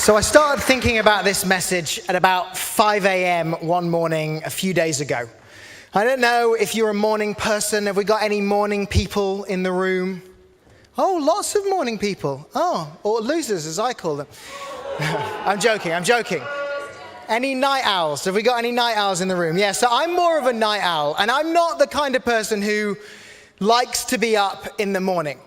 So I started thinking about this message at about 5 a.m. one morning a few days ago. I don't know if you're a morning person. Have we got any morning people in the room? Oh, lots of morning people. Oh, or losers as I call them. I'm joking. Any night owls? Have we got any night owls in the room? Yeah, so I'm more of a night owl, and I'm not the kind of person who likes to be up in the morning.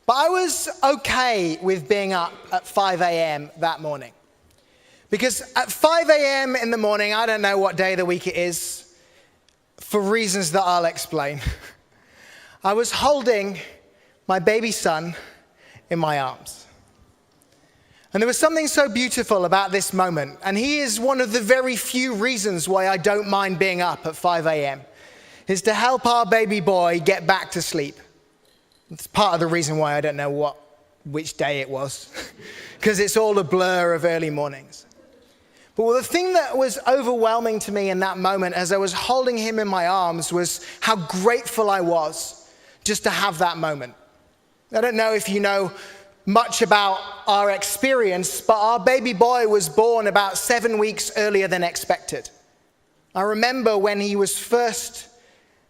But I was okay with being up at 5 a.m. that morning. Because at 5 a.m. in the morning, I don't know what day of the week it is, for reasons that I'll explain, I was holding my baby son in my arms. And there was something so beautiful about this moment, and he is one of the very few reasons why I don't mind being up at 5 a.m., is to help our baby boy get back to sleep. It's part of the reason why I don't know which day it was, because it's all a blur of early mornings. But the thing that was overwhelming to me in that moment as I was holding him in my arms was how grateful I was just to have that moment. I don't know if you know much about our experience, but our baby boy was born about 7 weeks earlier than expected. I remember when he was first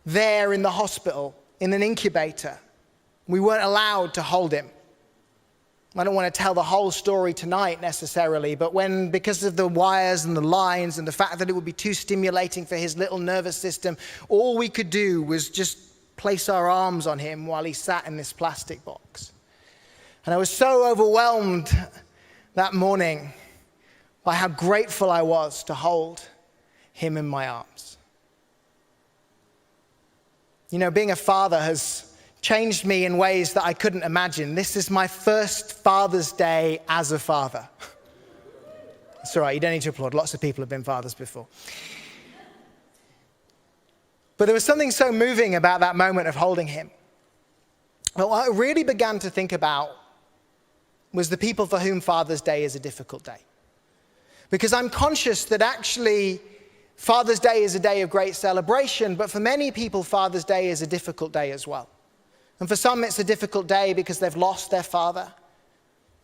there in the hospital, in an incubator. We weren't allowed to hold him. I don't want to tell the whole story tonight necessarily, but because of the wires and the lines and the fact that it would be too stimulating for his little nervous system, all we could do was just place our arms on him while he sat in this plastic box. And I was so overwhelmed that morning by how grateful I was to hold him in my arms. You know, being a father has changed me in ways that I couldn't imagine. This is my first Father's Day as a father. It's all right, you don't need to applaud. Lots of people have been fathers before. But there was something so moving about that moment of holding him. But what I really began to think about was the people for whom Father's Day is a difficult day. Because I'm conscious that actually Father's Day is a day of great celebration, but for many people, Father's Day is a difficult day as well. And for some, it's a difficult day because they've lost their father.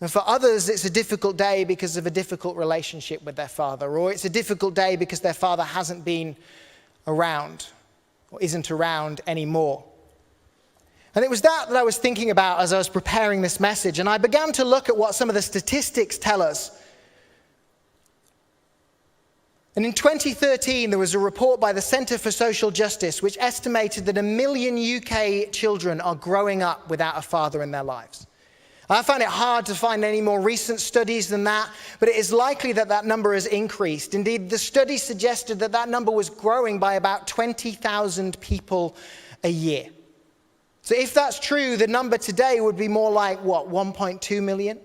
And for others, it's a difficult day because of a difficult relationship with their father. Or it's a difficult day because their father hasn't been around or isn't around anymore. And it was that I was thinking about as I was preparing this message. And I began to look at what some of the statistics tell us. And in 2013, there was a report by the Centre for Social Justice which estimated that 1 million UK children are growing up without a father in their lives. I found it hard to find any more recent studies than that, but it is likely that that number has increased. Indeed, the study suggested that that number was growing by about 20,000 people a year. So if that's true, the number today would be more like, 1.2 million?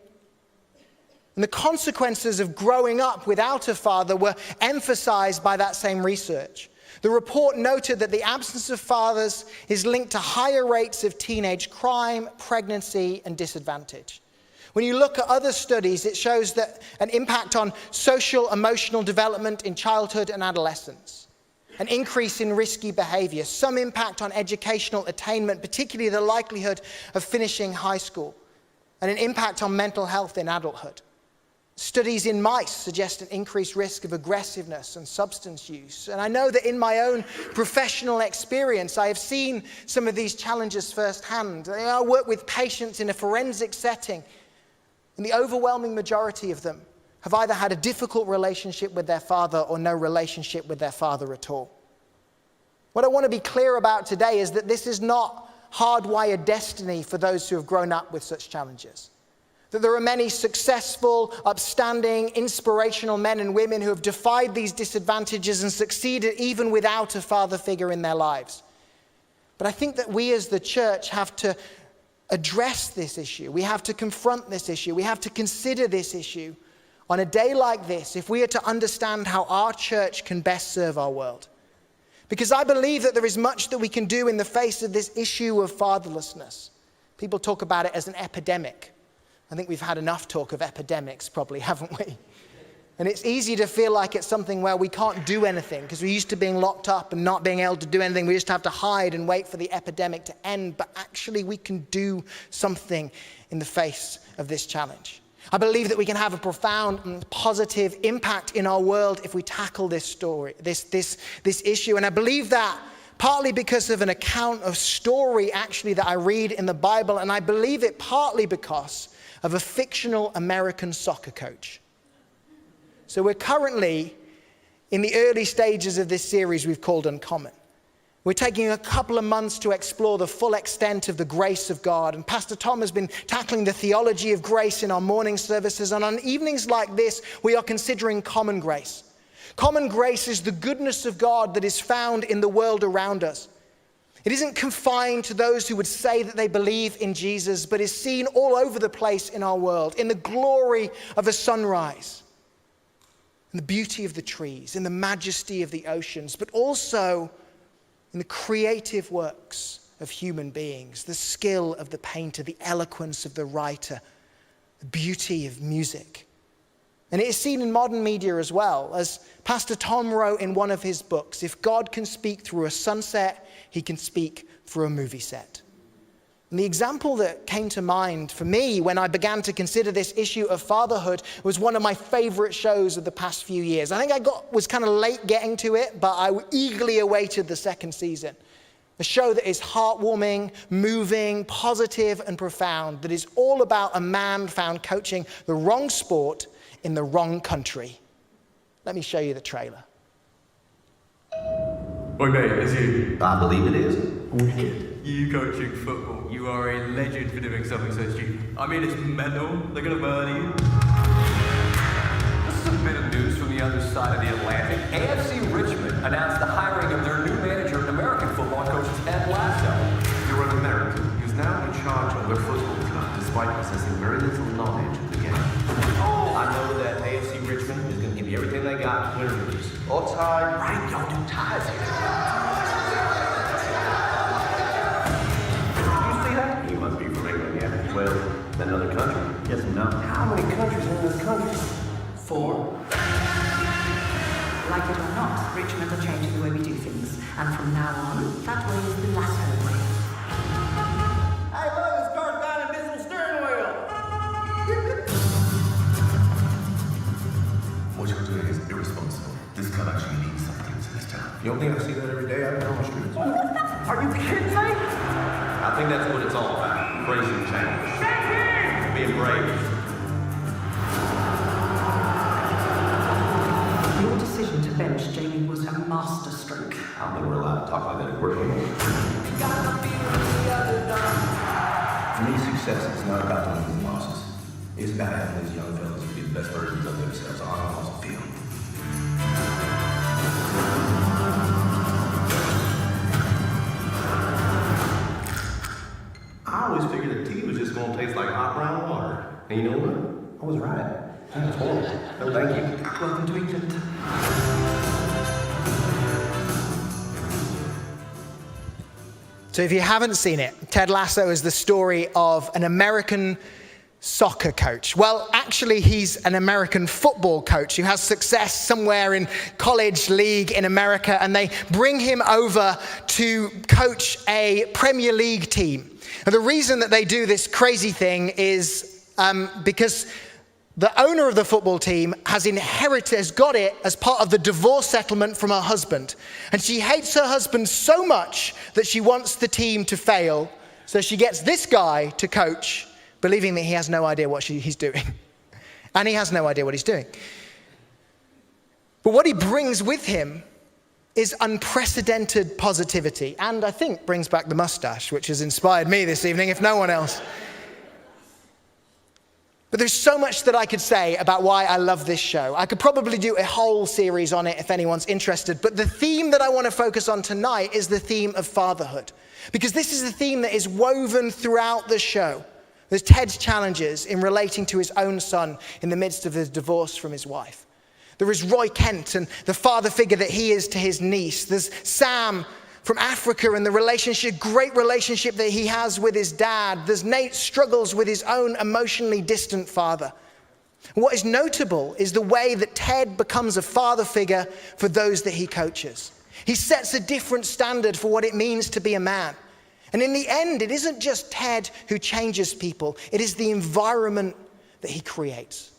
And the consequences of growing up without a father were emphasized by that same research. The report noted that the absence of fathers is linked to higher rates of teenage crime, pregnancy, and disadvantage. When you look at other studies, it shows that an impact on social, emotional development in childhood and adolescence, an increase in risky behavior, some impact on educational attainment, particularly the likelihood of finishing high school, and an impact on mental health in adulthood. Studies in mice suggest an increased risk of aggressiveness and substance use. And I know that in my own professional experience, I have seen some of these challenges firsthand. I work with patients in a forensic setting, and the overwhelming majority of them have either had a difficult relationship with their father or no relationship with their father at all. What I want to be clear about today is that this is not hardwired destiny for those who have grown up with such challenges. That there are many successful, upstanding, inspirational men and women who have defied these disadvantages and succeeded even without a father figure in their lives. But I think that we as the church have to address this issue. We have to confront this issue. We have to consider this issue on a day like this if we are to understand how our church can best serve our world. Because I believe that there is much that we can do in the face of this issue of fatherlessness. People talk about it as an epidemic. I think we've had enough talk of epidemics probably, haven't we? And it's easy to feel like it's something where we can't do anything because we're used to being locked up and not being able to do anything. We just have to hide and wait for the epidemic to end. But actually we can do something in the face of this challenge. I believe that we can have a profound and positive impact in our world if we tackle this story, this issue. And I believe that partly because of an account of story actually that I read in the Bible, and I believe it partly because of a fictional American soccer coach. So we're currently in the early stages of this series we've called Uncommon. We're taking a couple of months to explore the full extent of the grace of God. And Pastor Tom has been tackling the theology of grace in our morning services. And on evenings like this, we are considering common grace. Common grace is the goodness of God that is found in the world around us. It isn't confined to those who would say that they believe in Jesus, but is seen all over the place in our world, in the glory of a sunrise, in the beauty of the trees, in the majesty of the oceans, but also in the creative works of human beings, the skill of the painter, the eloquence of the writer, the beauty of music. And it is seen in modern media as well. As Pastor Tom wrote in one of his books, if God can speak through a sunset, he can speak through a movie set. And the example that came to mind for me when I began to consider this issue of fatherhood was one of my favorite shows of the past few years. I think I was kind of late getting to it, but I eagerly awaited the second season. A show that is heartwarming, moving, positive, and profound, that is all about a man found coaching the wrong sport in the wrong country. Let me show you the trailer. Oi mate, it's you. I believe it is. Wicked. You coaching football. You are a legend for doing something so stupid. I mean, it's mental. They're gonna murder you. This is a bit of news from the other side of the Atlantic. AFC Richmond announced the hiring of their new manager and American football coach, Ted Lasso. You're an American who's now in charge of their football club, despite possessing very little knowledge of the game. Oh, I know that AFC Richmond is going to give you everything they got to win or lose. All time. Right, don't do ties here. You see that? You must be from England, yeah. Well, then another country. Yes and no. How many countries are in this country? 4. Like it or not, Richmond are changing the way we do things. And from now on, that way is the Lasso way. Hey, look, this car's got an invisible steering wheel. What you're doing is irresponsible. This club actually means something to this town. You don't think I see that every day out there on the streets? Are you kidding me? I think that's what it's all about. Embracing change. Being brave. Your decision to bench Jamie was a masterstroke. I don't think we're allowed to talk like that at work anymore. For me, success is not about winning losses. It's about having these young fellas be the best versions of themselves on and off the field. I always figured that tea was just going to taste like hot brown water. And you know what? I was right. That was horrible. No, thank you. Welcome to England. So if you haven't seen it, Ted Lasso is the story of an American soccer coach. Well, actually, he's an American football coach who has success somewhere in college league in America, and they bring him over to coach a Premier League team. And the reason that they do this crazy thing is because the owner of the football team has got it as part of the divorce settlement from her husband. And she hates her husband so much that she wants the team to fail. So she gets this guy to coach, believing that he has no idea what he's doing. And he has no idea what he's doing. But what he brings with him is unprecedented positivity. And I think brings back the mustache, which has inspired me this evening, if no one else. But there's so much that I could say about why I love this show. I could probably do a whole series on it if anyone's interested. But the theme that I want to focus on tonight is the theme of fatherhood. Because this is the theme that is woven throughout the show. There's Ted's challenges in relating to his own son in the midst of his divorce from his wife. There is Roy Kent and the father figure that he is to his niece. There's Sam from Africa and the great relationship that he has with his dad. There's Nate's struggles with his own emotionally distant father. And what is notable is the way that Ted becomes a father figure for those that he coaches. He sets a different standard for what it means to be a man. And in the end, it isn't just Ted who changes people. It is the environment that he creates.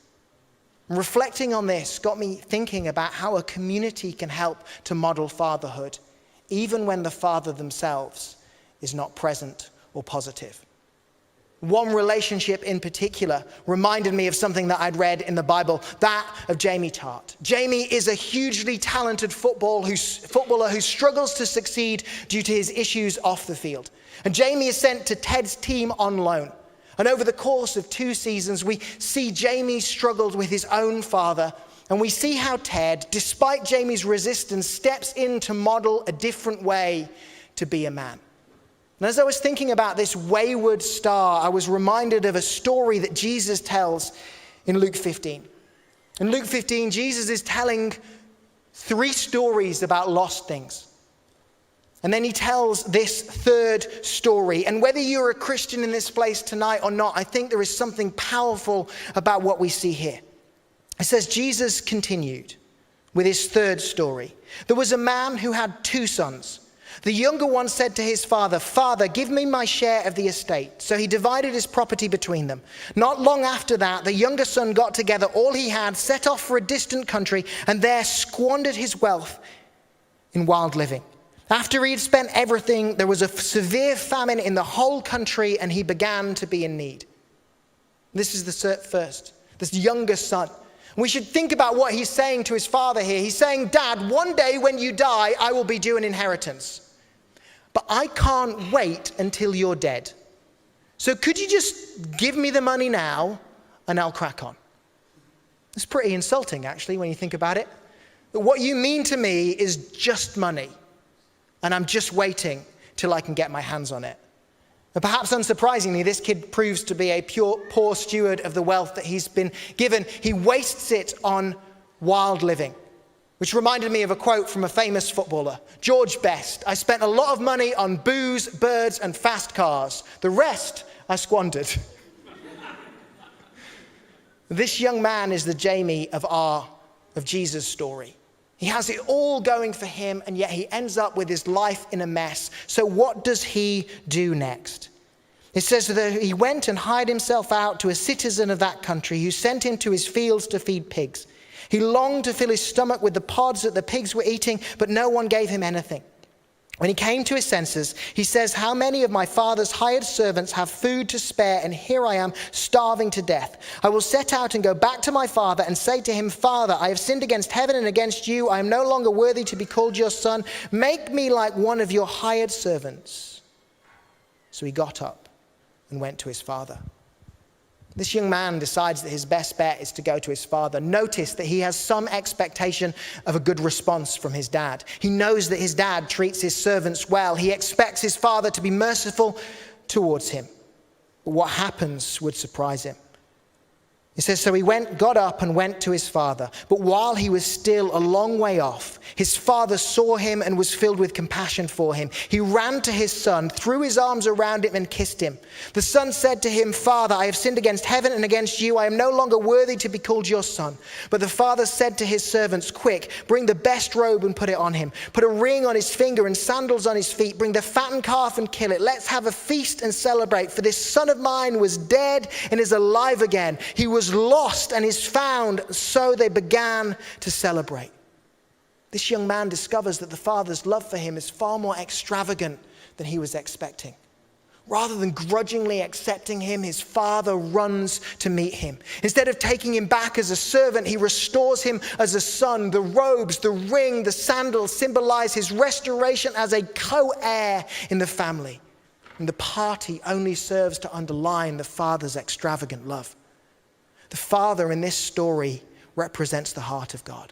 And reflecting on this got me thinking about how a community can help to model fatherhood, even when the father themselves is not present or positive. One relationship in particular reminded me of something that I'd read in the Bible, that of Jamie Tartt. Jamie is a hugely talented footballer who struggles to succeed due to his issues off the field. And Jamie is sent to Ted's team on loan. And over the course of 2 seasons, we see Jamie struggled with his own father, and we see how Ted, despite Jamie's resistance, steps in to model a different way to be a man. And as I was thinking about this wayward star, I was reminded of a story that Jesus tells in Luke 15. In Luke 15, Jesus is telling 3 stories about lost things. And then he tells this 3rd story. And whether you're a Christian in this place tonight or not, I think there is something powerful about what we see here. It says, Jesus continued with his 3rd story. There was a man who had 2 sons. The younger one said to his father, "Father, give me my share of the estate." So he divided his property between them. Not long after that, the younger son got together all he had, set off for a distant country, and there squandered his wealth in wild living. After he had spent everything, there was a severe famine in the whole country, and he began to be in need. This is this younger son. We should think about what he's saying to his father here. He's saying, "Dad, one day when you die, I will be due an inheritance. But I can't wait until you're dead. So could you just give me the money now and I'll crack on?" It's pretty insulting, actually, when you think about it. But what you mean to me is just money, and I'm just waiting till I can get my hands on it. And perhaps unsurprisingly, this kid proves to be a poor steward of the wealth that he's been given. He wastes it on wild living, which reminded me of a quote from a famous footballer, George Best. "I spent a lot of money on booze, birds, and fast cars. The rest I squandered." This young man is the Jamie of Jesus' story. He has it all going for him, and yet he ends up with his life in a mess. So what does he do next? It says that he went and hired himself out to a citizen of that country who sent him to his fields to feed pigs. He longed to fill his stomach with the pods that the pigs were eating, but no one gave him anything. When he came to his senses, he says, "How many of my father's hired servants have food to spare, and here I am starving to death? I will set out and go back to my father and say to him, 'Father, I have sinned against heaven and against you. I am no longer worthy to be called your son. Make me like one of your hired servants.' So he got up and went to his father." This young man decides that his best bet is to go to his father. Notice that he has some expectation of a good response from his dad. He knows that his dad treats his servants well. He expects his father to be merciful towards him. But what happens would surprise him. It says, so he got up and went to his father. But while he was still a long way off, his father saw him and was filled with compassion for him. He ran to his son, threw his arms around him and kissed him. The son said to him, "Father, I have sinned against heaven and against you. I am no longer worthy to be called your son." But the father said to his servants, "Quick, bring the best robe and put it on him. Put a ring on his finger and sandals on his feet. Bring the fattened calf and kill it. Let's have a feast and celebrate. For this son of mine was dead and is alive again. He was lost and is found." So they began to celebrate. This young man discovers that the father's love for him is far more extravagant than he was expecting. Rather than grudgingly accepting him, his father runs to meet him. Instead of taking him back as a servant, he restores him as a son. The robes, the ring, the sandals symbolize his restoration as a co-heir in the family. And the party only serves to underline the father's extravagant love. The father in this story represents the heart of God.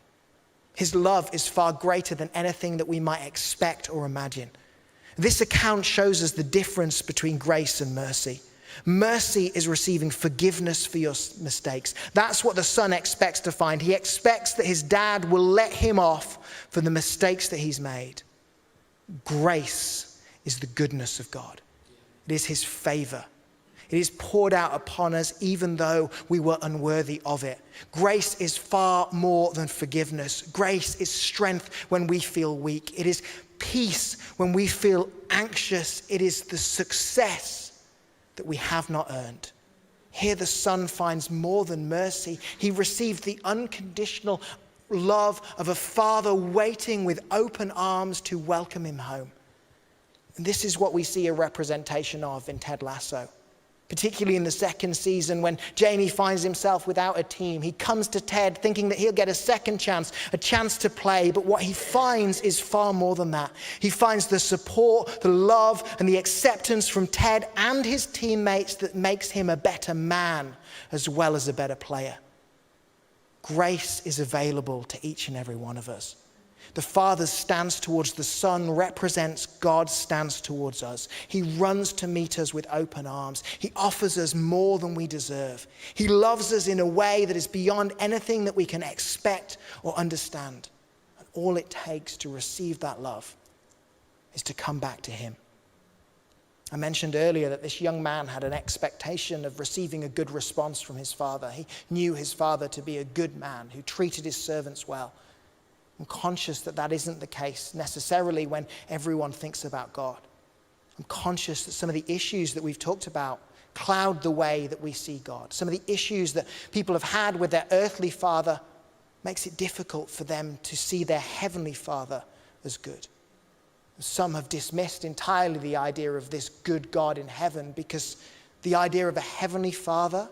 His love is far greater than anything that we might expect or imagine. This account shows us the difference between grace and mercy. Mercy is receiving forgiveness for your mistakes. That's what the son expects to find. He expects that his dad will let him off for the mistakes that he's made. Grace is the goodness of God. It is his favor. It is poured out upon us even though we were unworthy of it. Grace is far more than forgiveness. Grace is strength when we feel weak. It is peace when we feel anxious. It is the success that we have not earned. Here the son finds more than mercy. He received the unconditional love of a father waiting with open arms to welcome him home. And this is what we see a representation of in Ted Lasso. Particularly in the second season when Jamie finds himself without a team. He comes to Ted thinking that he'll get a second chance, a chance to play. But what he finds is far more than that. He finds the support, the love, and the acceptance from Ted and his teammates that makes him a better man as well as a better player. Grace is available to each and every one of us. The Father's stance towards the Son represents God's stance towards us. He runs to meet us with open arms. He offers us more than we deserve. He loves us in a way that is beyond anything that we can expect or understand. And all it takes to receive that love is to come back to him. I mentioned earlier that this young man had an expectation of receiving a good response from his father. He knew his father to be a good man who treated his servants well. I'm conscious that that isn't the case necessarily when everyone thinks about God. I'm conscious that some of the issues that we've talked about cloud the way that we see God. Some of the issues that people have had with their earthly father makes it difficult for them to see their heavenly Father as good. Some have dismissed entirely the idea of this good God in heaven because the idea of a heavenly Father,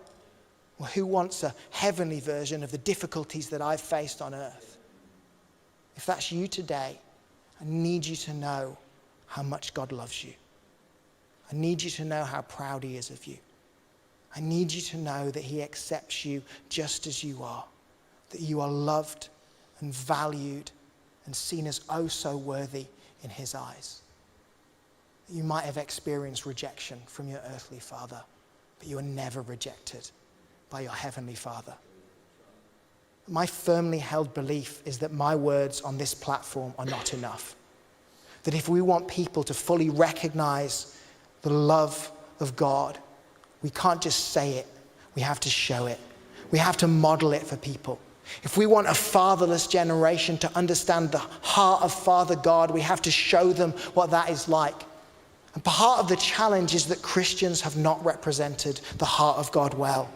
well, who wants a heavenly version of the difficulties that I've faced on earth? If that's you today, I need you to know how much God loves you. I need you to know how proud he is of you. I need you to know that he accepts you just as you are, that you are loved and valued and seen as oh so worthy in his eyes. You might have experienced rejection from your earthly father, but you are never rejected by your heavenly Father. My firmly held belief is that my words on this platform are not enough. That if we want people to fully recognize the love of God, we can't just say it, we have to show it. We have to model it for people. If we want a fatherless generation to understand the heart of Father God, we have to show them what that is like. And part of the challenge is that Christians have not represented the heart of God well.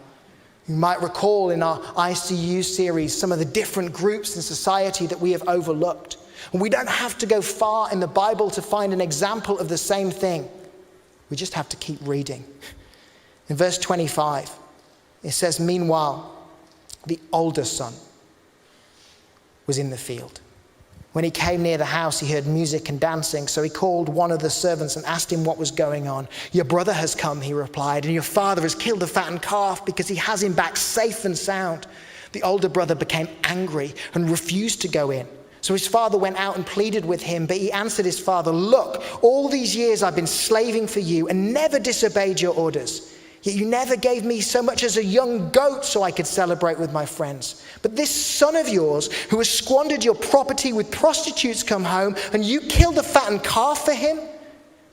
You might recall in our ICU series some of the different groups in society that we have overlooked. And we don't have to go far in the Bible to find an example of the same thing. We just have to keep reading. In verse 25, it says, meanwhile, the older son was in the field. When he came near the house, he heard music and dancing. So he called one of the servants and asked him what was going on. Your brother has come, he replied, and your father has killed the fattened calf because he has him back safe and sound. The older brother became angry and refused to go in. So his father went out and pleaded with him, but he answered his father, look, all these years I've been slaving for you and never disobeyed your orders. Yet you never gave me so much as a young goat so I could celebrate with my friends. But this son of yours, who has squandered your property with prostitutes, come home, and you killed a fattened calf for him?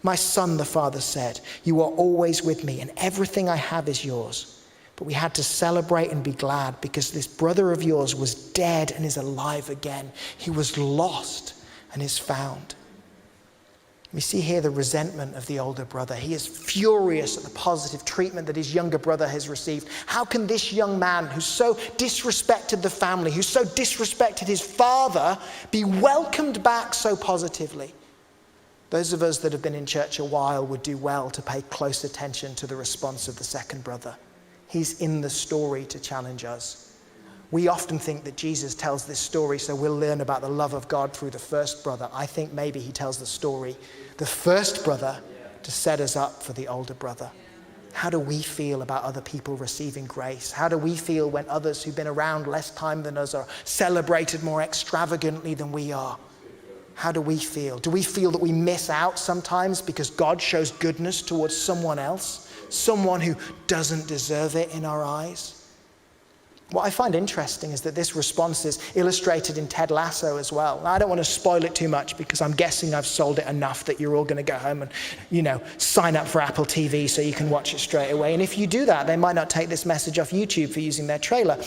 My son, the father said, you are always with me, and everything I have is yours. But we had to celebrate and be glad because this brother of yours was dead and is alive again. He was lost and is found. We see here the resentment of the older brother. He is furious at the positive treatment that his younger brother has received. How can this young man who so disrespected the family, who so disrespected his father, be welcomed back so positively? Those of us that have been in church a while would do well to pay close attention to the response of the second brother. He's in the story to challenge us. We often think that Jesus tells this story so we'll learn about the love of God through the first brother. I think maybe he tells the story, the first brother, to set us up for the older brother. How do we feel about other people receiving grace? How do we feel when others who've been around less time than us are celebrated more extravagantly than we are? How do we feel? Do we feel that we miss out sometimes because God shows goodness towards someone else, someone who doesn't deserve it in our eyes? What I find interesting is that this response is illustrated in Ted Lasso as well. Now, I don't want to spoil it too much because I'm guessing I've sold it enough that you're all going to go home and, sign up for Apple TV so you can watch it straight away. And if you do that, they might not take this message off YouTube for using their trailer.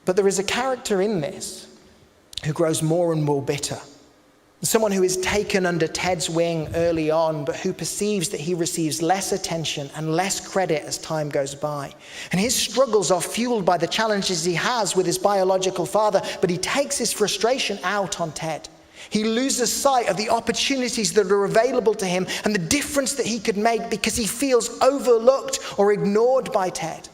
But there is a character in this who grows more and more bitter Someone who is taken under Ted's wing early on, but who perceives that he receives less attention and less credit as time goes by. And his struggles are fueled by the challenges he has with his biological father, but he takes his frustration out on Ted. He loses sight of the opportunities that are available to him and the difference that he could make because he feels overlooked or ignored by Ted.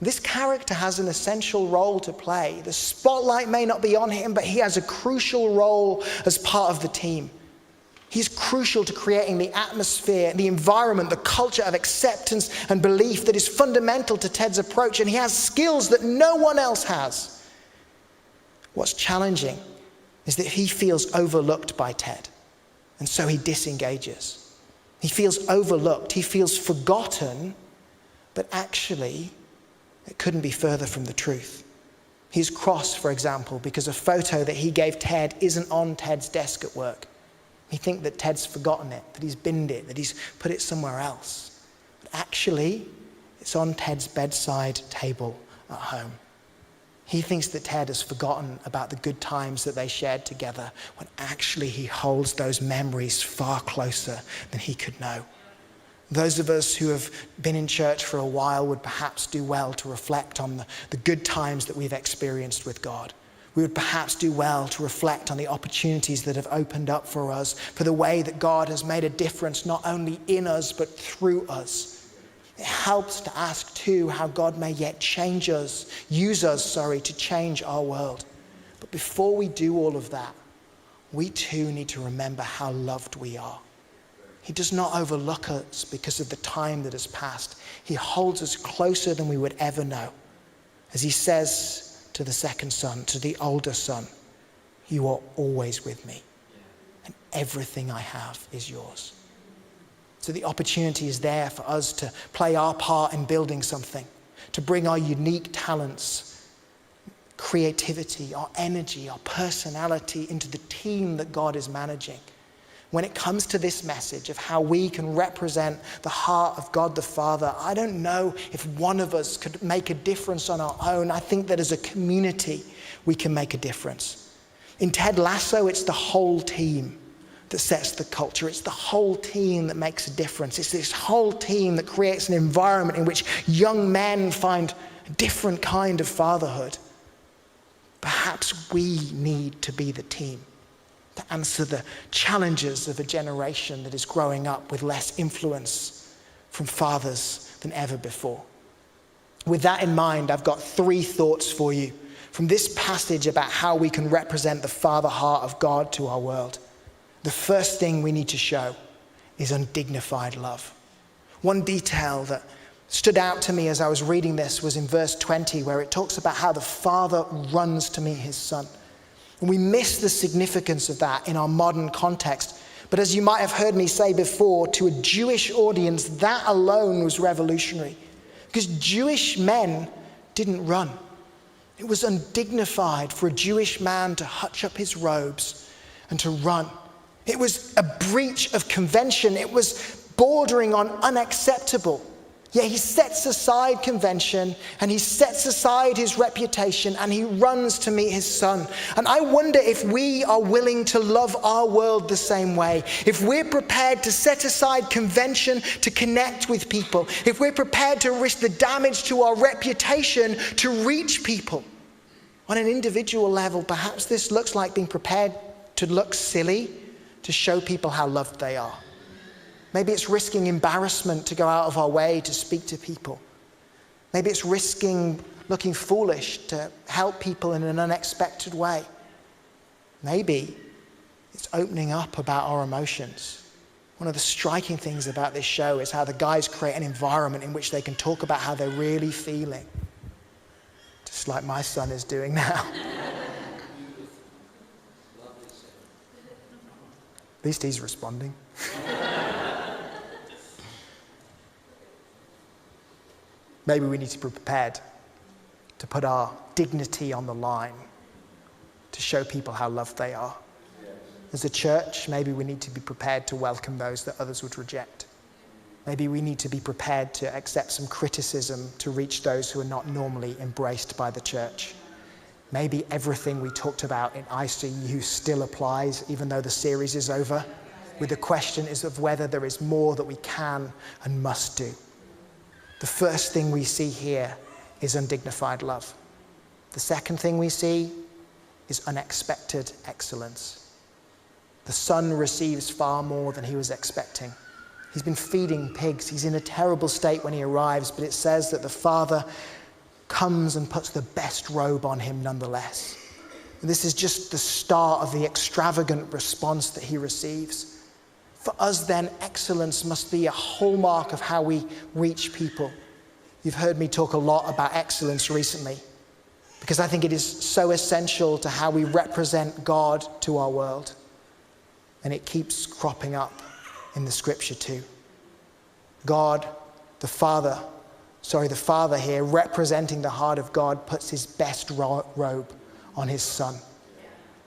This character has an essential role to play. The spotlight may not be on him, but he has a crucial role as part of the team. He's crucial to creating the atmosphere, the environment, the culture of acceptance and belief that is fundamental to Ted's approach, and he has skills that no one else has. What's challenging is that he feels overlooked by Ted, and so he disengages. He feels overlooked, he feels forgotten, but actually, it couldn't be further from the truth. He's cross, for example, because a photo that he gave Ted isn't on Ted's desk at work. He thinks that Ted's forgotten it, that he's binned it, that he's put it somewhere else. But actually, it's on Ted's bedside table at home. He thinks that Ted has forgotten about the good times that they shared together, when actually he holds those memories far closer than he could know. Those of us who have been in church for a while would perhaps do well to reflect on the good times that we've experienced with God. We would perhaps do well to reflect on the opportunities that have opened up for us, for the way that God has made a difference not only in us but through us. It helps to ask too how God may yet use us to change our world. But before we do all of that, we too need to remember how loved we are. He does not overlook us because of the time that has passed. He holds us closer than we would ever know. As he says to the second son, to the older son, you are always with me, and everything I have is yours. So the opportunity is there for us to play our part in building something, to bring our unique talents, creativity, our energy, our personality into the team that God is managing. When it comes to this message of how we can represent the heart of God the Father, I don't know if one of us could make a difference on our own. I think that as a community, we can make a difference. In Ted Lasso, it's the whole team that sets the culture. It's the whole team that makes a difference. It's this whole team that creates an environment in which young men find a different kind of fatherhood. Perhaps we need to be the team to answer the challenges of a generation that is growing up with less influence from fathers than ever before. With that in mind, I've got 3 thoughts for you from this passage about how we can represent the father heart of God to our world. The first thing we need to show is undignified love. One detail that stood out to me as I was reading this was in verse 20, where it talks about how the father runs to meet his son. And we miss the significance of that in our modern context. But as you might have heard me say before, to a Jewish audience, that alone was revolutionary. Because Jewish men didn't run. It was undignified for a Jewish man to hutch up his robes and to run. It was a breach of convention. It was bordering on unacceptable. Yet he sets aside convention and he sets aside his reputation and he runs to meet his son. And I wonder if we are willing to love our world the same way. If we're prepared to set aside convention to connect with people. If we're prepared to risk the damage to our reputation to reach people. On an individual level, perhaps this looks like being prepared to look silly to show people how loved they are. Maybe it's risking embarrassment to go out of our way to speak to people. Maybe it's risking looking foolish to help people in an unexpected way. Maybe it's opening up about our emotions. One of the striking things about this show is how the guys create an environment in which they can talk about how they're really feeling. Just like my son is doing now. At least he's responding. Maybe we need to be prepared to put our dignity on the line to show people how loved they are. As a church, maybe we need to be prepared to welcome those that others would reject. Maybe we need to be prepared to accept some criticism to reach those who are not normally embraced by the church. Maybe everything we talked about in ICU still applies, even though the series is over. With the question is of whether there is more that we can and must do. The first thing we see here is undignified love. The second thing we see is unexpected excellence. The son receives far more than he was expecting. He's been feeding pigs. He's in a terrible state when he arrives, but it says that the father comes and puts the best robe on him nonetheless. And this is just the start of the extravagant response that he receives. For us then, excellence must be a hallmark of how we reach people. You've heard me talk a lot about excellence recently, because I think it is so essential to how we represent God to our world. And it keeps cropping up in the scripture too. God, the Father here, representing the heart of God, puts his best robe on his son.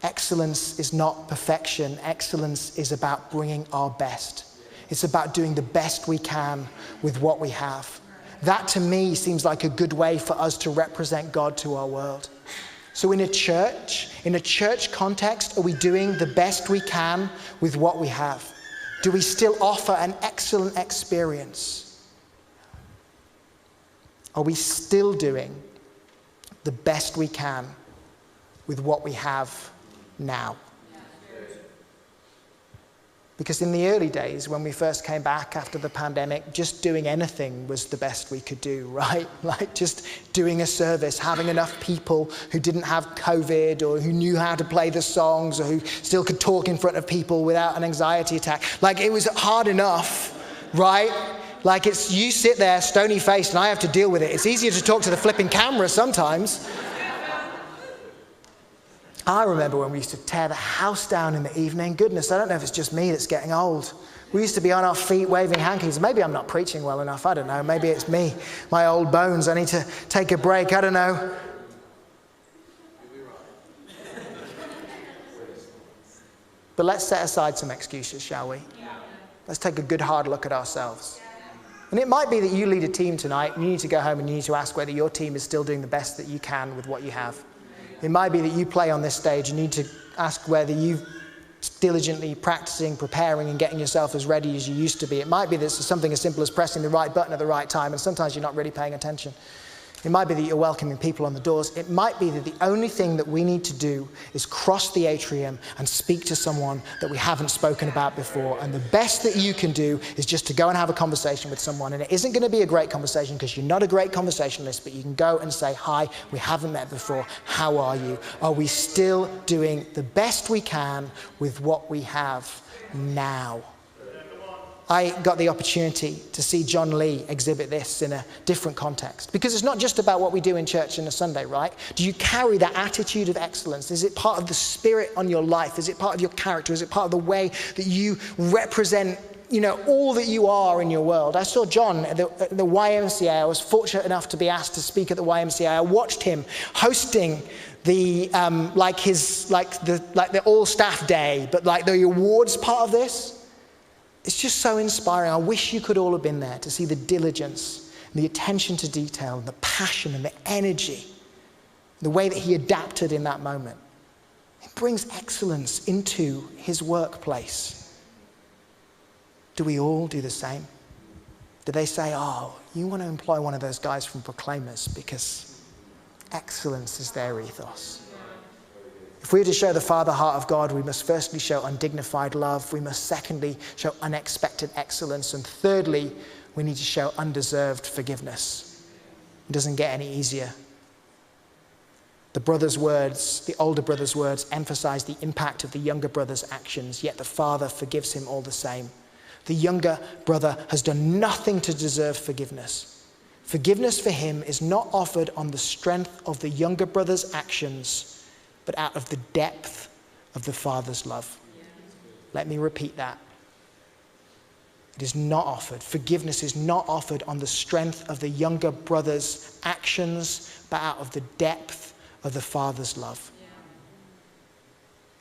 Excellence is not perfection. Excellence is about bringing our best. It's about doing the best we can with what we have. That to me seems like a good way for us to represent God to our world. So in a church context, are we doing the best we can with what we have? Do we still offer an excellent experience? Are we still doing the best we can with what we have now? Because in the early days, when we first came back after the pandemic, just doing anything was the best we could do, right? Like just doing a service, having enough people who didn't have COVID or who knew how to play the songs or who still could talk in front of people without an anxiety attack. Like it was hard enough, right? Like it's you sit there stony-faced and I have to deal with it. It's easier to talk to the flipping camera sometimes. I remember when we used to tear the house down in the evening. Goodness, I don't know if it's just me that's getting old. We used to be on our feet waving hankies. Maybe I'm not preaching well enough. I don't know. Maybe it's me, my old bones. I need to take a break. I don't know. But let's set aside some excuses, shall we? Let's take a good hard look at ourselves. And it might be that you lead a team tonight and you need to go home and you need to ask whether your team is still doing the best that you can with what you have. It might be that you play on this stage and you need to ask whether you're diligently practicing, preparing, and getting yourself as ready as you used to be. It might be that it's something as simple as pressing the right button at the right time, and sometimes you're not really paying attention. It might be that you're welcoming people on the doors. It might be that the only thing that we need to do is cross the atrium and speak to someone that we haven't spoken about before. And the best that you can do is just to go and have a conversation with someone. And it isn't going to be a great conversation because you're not a great conversationalist, but you can go and say, hi, we haven't met before. How are you? Are we still doing the best we can with what we have now? I got the opportunity to see John Lee exhibit this in a different context. Because it's not just about what we do in church on a Sunday, right? Do you carry that attitude of excellence? Is it part of the spirit on your life? Is it part of your character? Is it part of the way that you represent, all that you are in your world? I saw John at the YMCA. I was fortunate enough to be asked to speak at the YMCA. I watched him hosting the the all staff day, but like the awards part of this. It's just so inspiring. I wish you could all have been there to see the diligence, and the attention to detail, and the passion and the energy, the way that he adapted in that moment. It brings excellence into his workplace. Do we all do the same? Do they say, oh, you want to employ one of those guys from Proclaimers because excellence is their ethos? If we are to show the Father heart of God, we must firstly show undignified love. We must secondly show unexpected excellence. And thirdly, we need to show undeserved forgiveness. It doesn't get any easier. The older brother's words emphasize the impact of the younger brother's actions, yet the father forgives him all the same. The younger brother has done nothing to deserve forgiveness. Forgiveness for him is not offered on the strength of the younger brother's actions, but out of the depth of the Father's love. Let me repeat that. It is not offered. Forgiveness is not offered on the strength of the younger brother's actions, but out of the depth of the Father's love.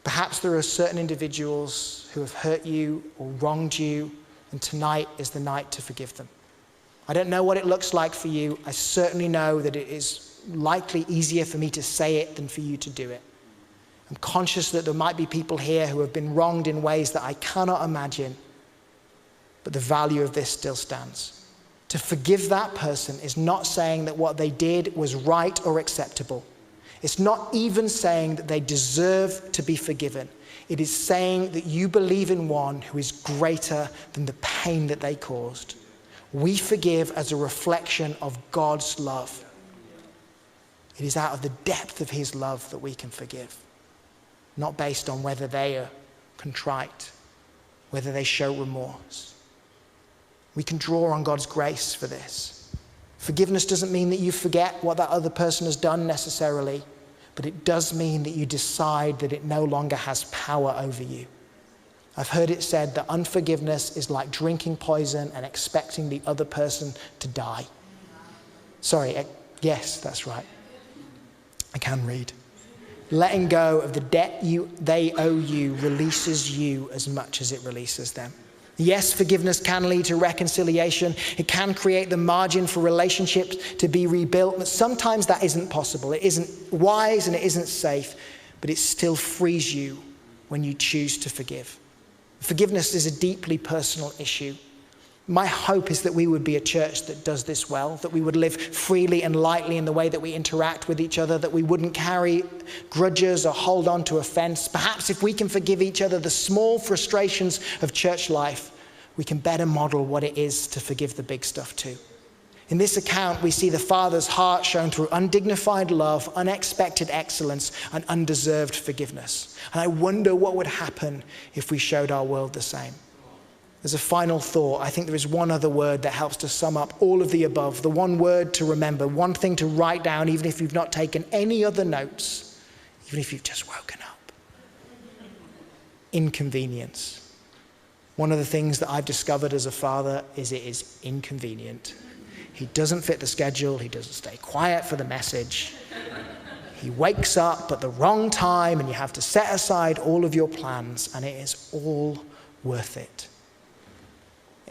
Perhaps there are certain individuals who have hurt you or wronged you, and tonight is the night to forgive them. I don't know what it looks like for you. I certainly know that it is likely easier for me to say it than for you to do it. I'm conscious that there might be people here who have been wronged in ways that I cannot imagine, but the value of this still stands. To forgive that person is not saying that what they did was right or acceptable. It's not even saying that they deserve to be forgiven. It is saying that you believe in one who is greater than the pain that they caused. We forgive as a reflection of God's love. It is out of the depth of his love that we can forgive, not based on whether they are contrite, whether they show remorse. We can draw on God's grace for this. Forgiveness doesn't mean that you forget what that other person has done necessarily, but it does mean that you decide that it no longer has power over you. I've heard it said that unforgiveness is like drinking poison and expecting the other person to die. Yes, that's right. I can read. Letting go of the debt they owe you releases you as much as it releases them. Yes, forgiveness can lead to reconciliation. It can create the margin for relationships to be rebuilt, but sometimes that isn't possible. It isn't wise and it isn't safe, but it still frees you when you choose to forgive. Forgiveness is a deeply personal issue. My hope is that we would be a church that does this well, that we would live freely and lightly in the way that we interact with each other, that we wouldn't carry grudges or hold on to offense. Perhaps if we can forgive each other the small frustrations of church life, we can better model what it is to forgive the big stuff too. In this account, we see the Father's heart shown through undignified love, unexpected excellence, and undeserved forgiveness. And I wonder what would happen if we showed our world the same. As a final thought, I think there is one other word that helps to sum up all of the above, the one word to remember, one thing to write down, even if you've not taken any other notes, even if you've just woken up. Inconvenience. One of the things that I've discovered as a father is it is inconvenient. He doesn't fit the schedule. He doesn't stay quiet for the message. He wakes up at the wrong time and you have to set aside all of your plans, and it is all worth it.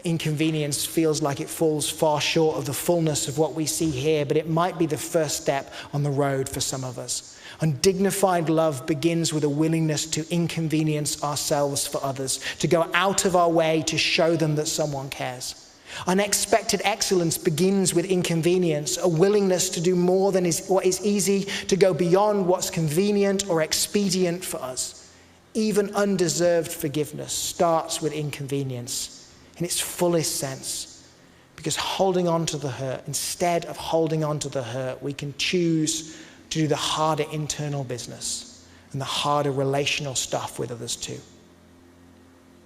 Inconvenience feels like it falls far short of the fullness of what we see here, but it might be the first step on the road for some of us. Undignified love begins with a willingness to inconvenience ourselves for others, to go out of our way to show them that someone cares. Unexpected excellence begins with inconvenience, a willingness to do more than what is easy, to go beyond what's convenient or expedient for us. Even undeserved forgiveness starts with inconvenience in its fullest sense, because holding on to the hurt, instead of holding on to the hurt, we can choose to do the harder internal business and the harder relational stuff with others too.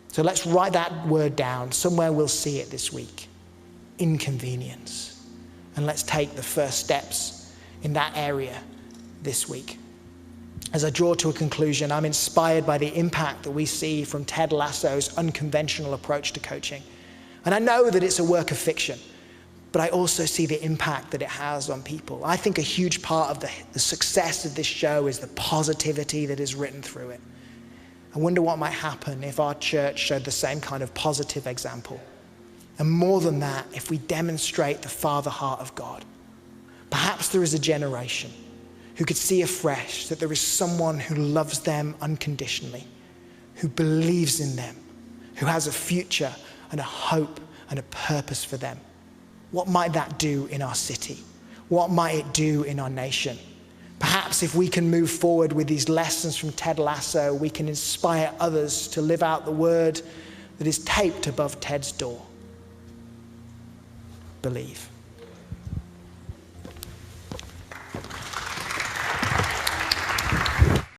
So let's write that word down. Somewhere we'll see it this week. Inconvenience. And let's take the first steps in that area this week. As I draw to a conclusion, I'm inspired by the impact that we see from Ted Lasso's unconventional approach to coaching. And I know that it's a work of fiction, but I also see the impact that it has on people. I think a huge part of the success of this show is the positivity that is written through it. I wonder what might happen if our church showed the same kind of positive example. And more than that, if we demonstrate the Father heart of God. Perhaps there is a generation who could see afresh that there is someone who loves them unconditionally, who believes in them, who has a future and a hope and a purpose for them. What might that do in our city? What might it do in our nation? Perhaps if we can move forward with these lessons from Ted Lasso, we can inspire others to live out the word that is taped above Ted's door. Believe.